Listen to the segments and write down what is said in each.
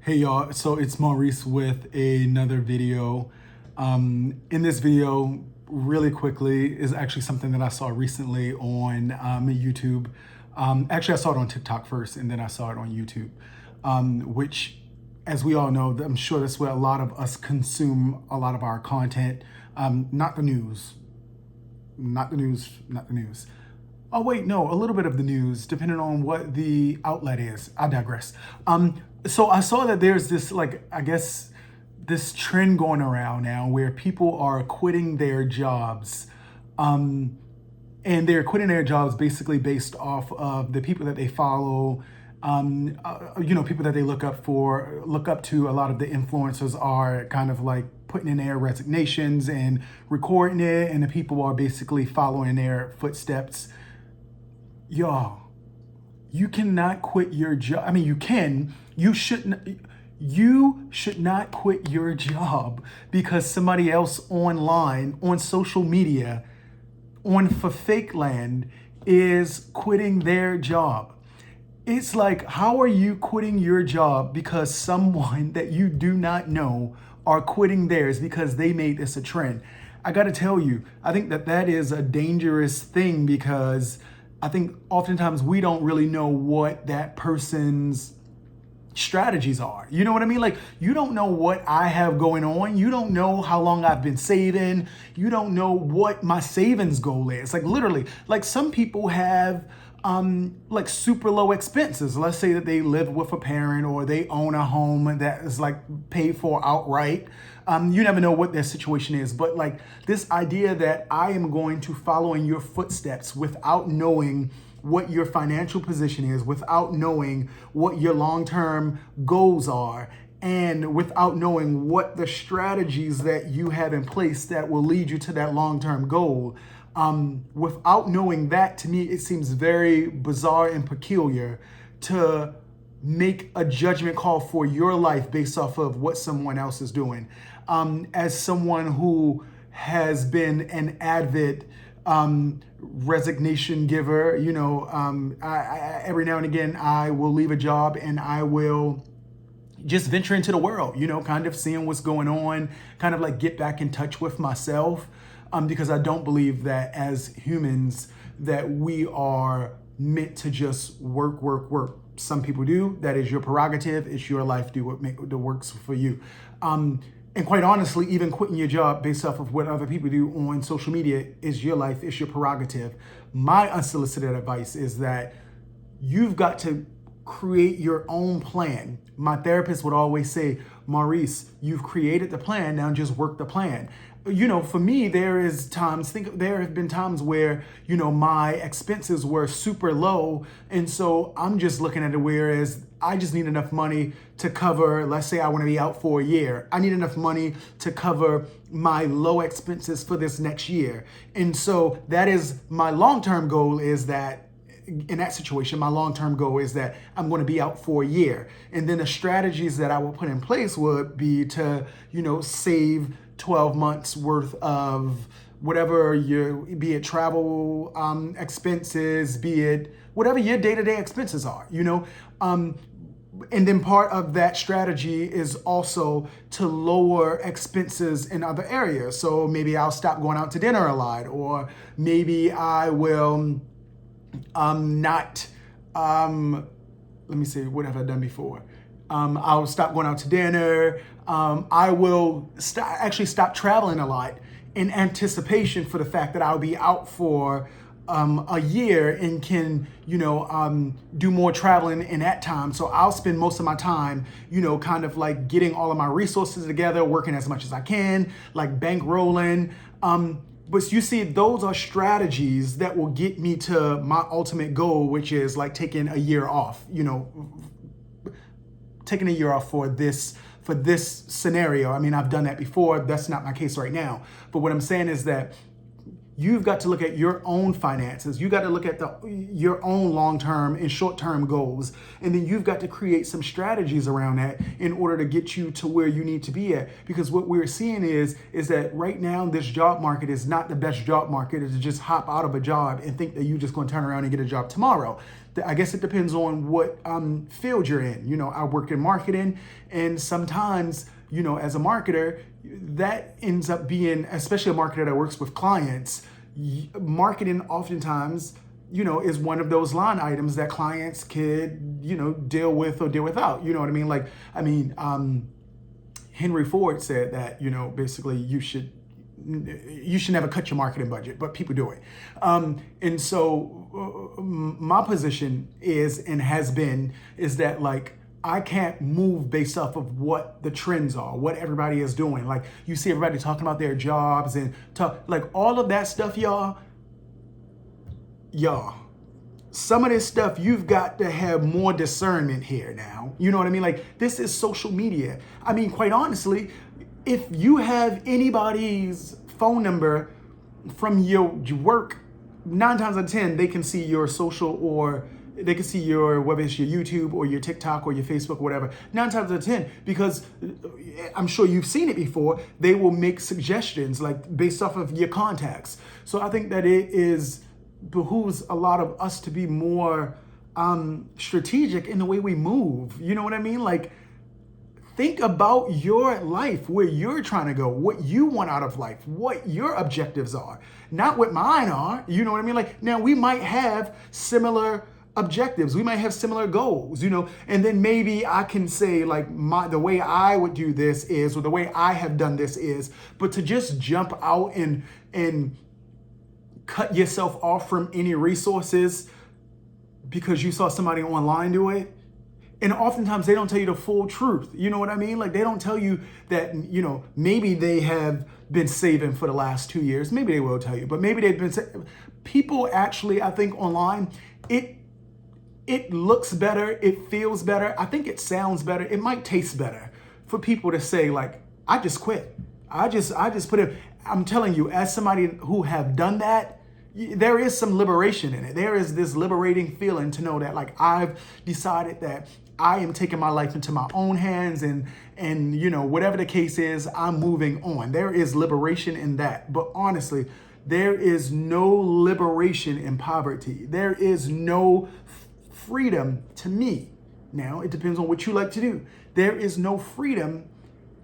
Hey y'all, so it's Maurice with another video. In this video, really quickly, is actually something that I saw recently on YouTube. Actually, I saw it on TikTok first, and then I saw it on YouTube, which, as we all know, I'm sure that's where a lot of us consume a lot of our content. Not the news, not the news, not the news. Oh wait, no, a little bit of the news, depending on what the outlet is. I digress. So I saw that there's this, I guess, this trend going around now where people are quitting their jobs. And they're quitting their jobs basically based off of the people that they follow, people that they look up to. A lot of the influencers are kind of like putting in their resignations and recording it, and the people are basically following their footsteps. Y'all, you cannot quit your job. I mean, you can. You should not quit your job because somebody else online, on social media, on for fake land is quitting their job. It's like, how are you quitting your job because someone that you do not know are quitting theirs because they made this a trend? I got to tell you, I think that is a dangerous thing because I think oftentimes we don't really know what that person's strategies are. You know what I mean? Like, you don't know what I have going on. You don't know how long I've been saving. You don't know what my savings goal is. Like, literally, like some people have like super low expenses. Let's say that they live with a parent or they own a home that is like paid for outright. You never know what their situation is, but like this idea that I am going to follow in your footsteps without knowing what your financial position is, without knowing what your long-term goals are, and without knowing what the strategies that you have in place that will lead you to that long-term goal. Without knowing that, to me, it seems very bizarre and peculiar to make a judgment call for your life based off of what someone else is doing. As someone who has been an avid resignation giver, every now and again, I will leave a job and I will just venture into the world, kind of seeing what's going on, kind of like get back in touch with myself. Because I don't believe that as humans that we are meant to just work, work, work. Some people do. That is your prerogative. It's your life. Do what works for you. And quite honestly, even quitting your job based off of what other people do on social media is your life. It's your prerogative. My unsolicited advice is that you've got to create your own plan. My therapist would always say, Maurice, you've created the plan, now just work the plan. For me, there have been times where, my expenses were super low. And so I'm just looking at it, whereas I just need enough money to cover, let's say I want to be out for a year. I need enough money to cover my low expenses for this next year. And so that is my long-term goal, is that in that situation, my long-term goal is that I'm going to be out for a year. And then the strategies that I will put in place would be to, save 12 months worth of whatever be it travel expenses, be it whatever your day-to-day expenses are, and then part of that strategy is also to lower expenses in other areas. So maybe I'll stop going out to dinner a lot, or maybe I will let me see, what have I done before? I'll stop going out to dinner. I will stop traveling a lot in anticipation for the fact that I'll be out for a year and can, do more traveling in that time. So I'll spend most of my time, kind of like getting all of my resources together, working as much as I can, like bankrolling. But you see, those are strategies that will get me to my ultimate goal, which is like taking a year off, taking a year off for this scenario. I mean, I've done that before. That's not my case right now. But what I'm saying is that you've got to look at your own finances. You got to look at your own long-term and short-term goals. And then you've got to create some strategies around that in order to get you to where you need to be at. Because what we're seeing is that right now, this job market is not the best job market. It's to just hop out of a job and think that you're just going to turn around and get a job tomorrow. I guess it depends on what field you're in. You know, I work in marketing, and sometimes, you know, as a marketer, that ends up being, especially a marketer that works with clients, marketing oftentimes, you know, is one of those line items that clients could, you know, deal with or deal without. You know what I mean? Like, Henry Ford said that, you know, basically you should never cut your marketing budget, but people do it. And so my position is, and has been, is that, like, I can't move based off of what the trends are, what everybody is doing. Like, you see everybody talking about their jobs and like all of that stuff, y'all, some of this stuff, you've got to have more discernment here now. You know what I mean? Like, this is social media. I mean, quite honestly, if you have anybody's phone number from your work, 9 times out of 10, they can see your social, or they can see your, whether it's your YouTube or your TikTok or your Facebook or whatever, 9 times out of 10, because I'm sure you've seen it before, they will make suggestions like based off of your contacts. So I think that it behooves a lot of us to be more strategic in the way we move. You know what I mean? Like, think about your life, where you're trying to go, what you want out of life, what your objectives are, not what mine are. You know what I mean? Like, now we might have similar objectives. We might have similar goals, you know, and then maybe I can say, like, the way I would do this is, or the way I have done this is, but to just jump out and cut yourself off from any resources because you saw somebody online do it. And oftentimes they don't tell you the full truth. You know what I mean? Like, they don't tell you that, you know, maybe they have been saving for the last 2 years. Maybe they will tell you, but maybe they've been people actually, I think online, it looks better, it feels better, I think it sounds better, it might taste better for people to say, like, I just quit. I just put it. I'm telling you, as somebody who have done that, there is some liberation in it. There is this liberating feeling to know that, like, I've decided that I am taking my life into my own hands, and you know, whatever the case is, I'm moving on. There is liberation in that. But honestly, there is no liberation in poverty. There is no freedom to me. Now, it depends on what you like to do. There is no freedom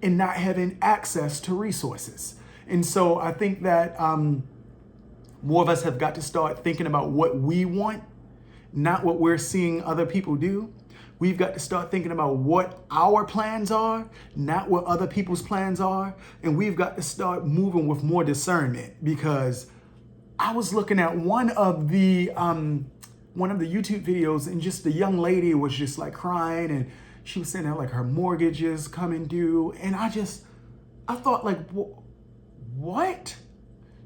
in not having access to resources. And so I think that more of us have got to start thinking about what we want, not what we're seeing other people do. We've got to start thinking about what our plans are, not what other people's plans are. And we've got to start moving with more discernment, because I was looking at one of the YouTube videos, and just the young lady was just like crying, and she was saying that, like, her mortgage is coming due. And I thought, like, what?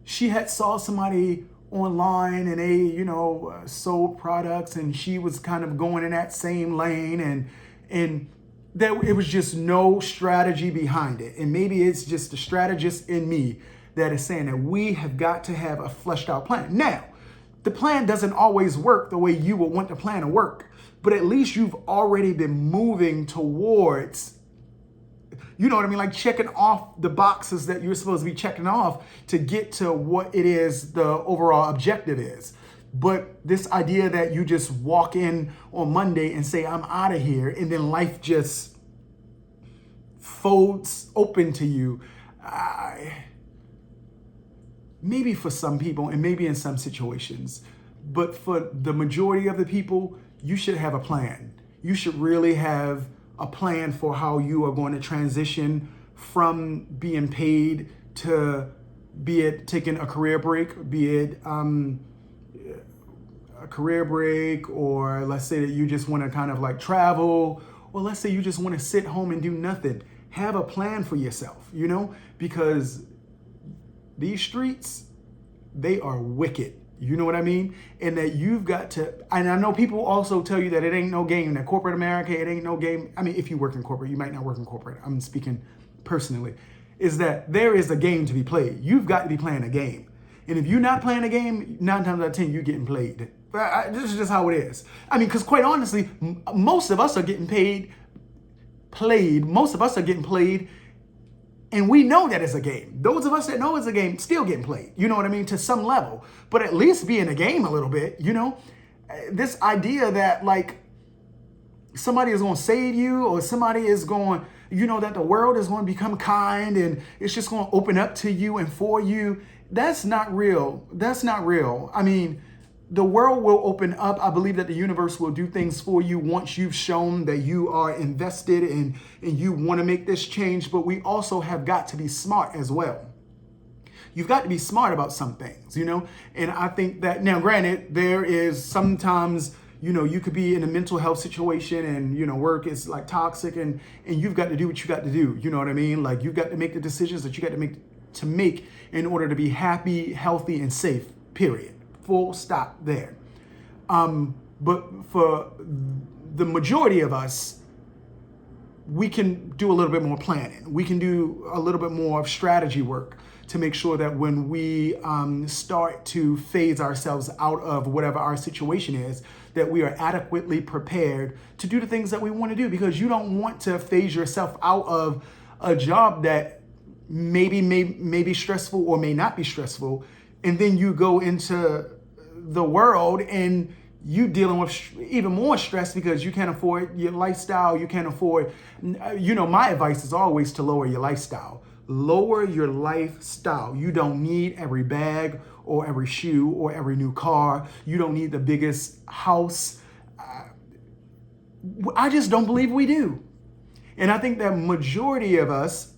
She had saw somebody online, and they, you know, sold products, and she was kind of going in that same lane, and there, it was just no strategy behind it. And maybe it's just the strategist in me that is saying that we have got to have a fleshed out plan. Now, the plan doesn't always work the way you would want the plan to work, but at least you've already been moving towards, you know what I mean? Like, checking off the boxes that you're supposed to be checking off to get to what it is the overall objective is. But this idea that you just walk in on Monday and say, I'm out of here, and then life just folds open to you, maybe for some people and maybe in some situations, but for the majority of the people, you should have a plan. You should really have a plan for how you are going to transition from being paid to, be it taking a career break, be it a career break, or let's say that you just want to kind of like travel, or let's say you just want to sit home and do nothing. Have a plan for yourself, you know, because these streets, they are wicked. You know what I mean? And that you've got to, and I know people also tell you that it ain't no game, that corporate America, it ain't no game. I mean, if you work in corporate, you might not work in corporate. I'm speaking personally, is that there is a game to be played. You've got to be playing a game. And if you're not playing a game, 9 times out of 10, you're getting played. This is just how it is. I mean, because quite honestly, most of us are getting played. Most of us are getting played, and we know that it's a game. Those of us that know it's a game still getting played. You know what I mean? To some level. But at least be in a game a little bit, you know? This idea that like somebody is going to save you, or somebody is going, you know, that the world is going to become kind and it's just going to open up to you and for you. That's not real. That's not real. I mean, the world will open up. I believe that the universe will do things for you once you've shown that you are invested and you want to make this change. But we also have got to be smart as well. You've got to be smart about some things, you know? And I think that, now granted, there is sometimes, you know, you could be in a mental health situation and, you know, work is like toxic and you've got to do what you got to do. You know what I mean? Like you've got to make the decisions that you got to make in order to be happy, healthy, and safe, period. Full stop there. But for the majority of us, we can do a little bit more planning. We can do a little bit more of strategy work to make sure that when we start to phase ourselves out of whatever our situation is, that we are adequately prepared to do the things that we want to do, because you don't want to phase yourself out of a job that may be stressful or may not be stressful, and then you go into the world and you dealing with even more stress because you can't afford your lifestyle. You can't afford, you know, my advice is always to lower your lifestyle. Lower your lifestyle. You don't need every bag or every shoe or every new car. You don't need the biggest house. I just don't believe we do. And I think that majority of us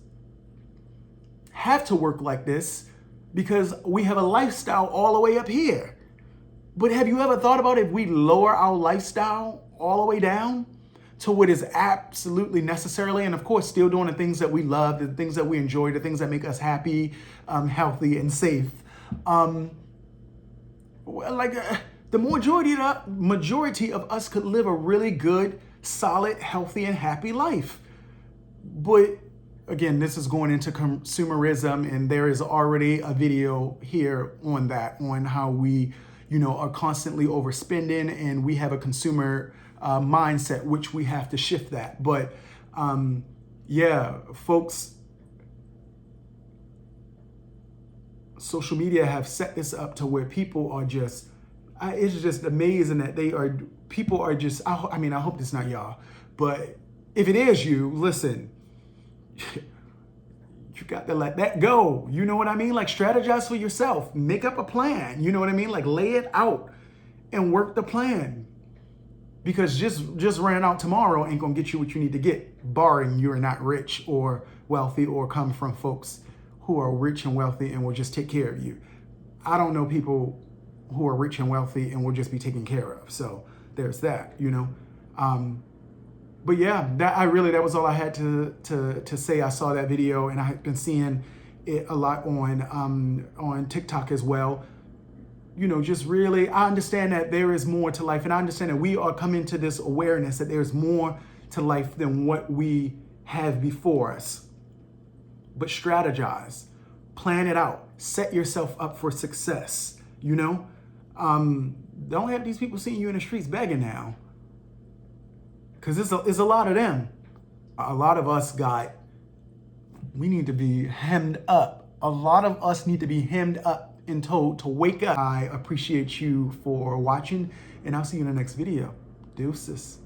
have to work like this because we have a lifestyle all the way up here. But have you ever thought about if we lower our lifestyle all the way down to what is absolutely necessarily, and of course still doing the things that we love, the things that we enjoy, the things that make us happy, healthy, and safe. The majority of us could live a really good, solid, healthy, and happy life. But again, this is going into consumerism, and there is already a video here on that, on how we, you know, are constantly overspending, and we have a consumer mindset, which we have to shift that. But yeah, folks, social media have set this up to where people are just, it's just amazing that people are just, I mean, I hope it's not y'all, but if it is you, listen, you got to let that go. You know what I mean? Like strategize for yourself, make up a plan. You know what I mean? Like lay it out and work the plan, because just running out tomorrow ain't gonna get you what you need to get, barring you're not rich or wealthy or come from folks who are rich and wealthy and will just take care of you. I don't know people who are rich and wealthy and will just be taken care of. So there's that, you know. But yeah, that was all I had to say. I saw that video and I've been seeing it a lot on TikTok as well. You know, just really, I understand that there is more to life, and I understand that we are coming to this awareness that there's more to life than what we have before us. But strategize, plan it out, set yourself up for success, you know? Don't have these people seeing you in the streets begging now, because it's a lot of them. A lot of us we need to be hemmed up. A lot of us need to be hemmed up and told to wake up. I appreciate you for watching, and I'll see you in the next video. Deuces.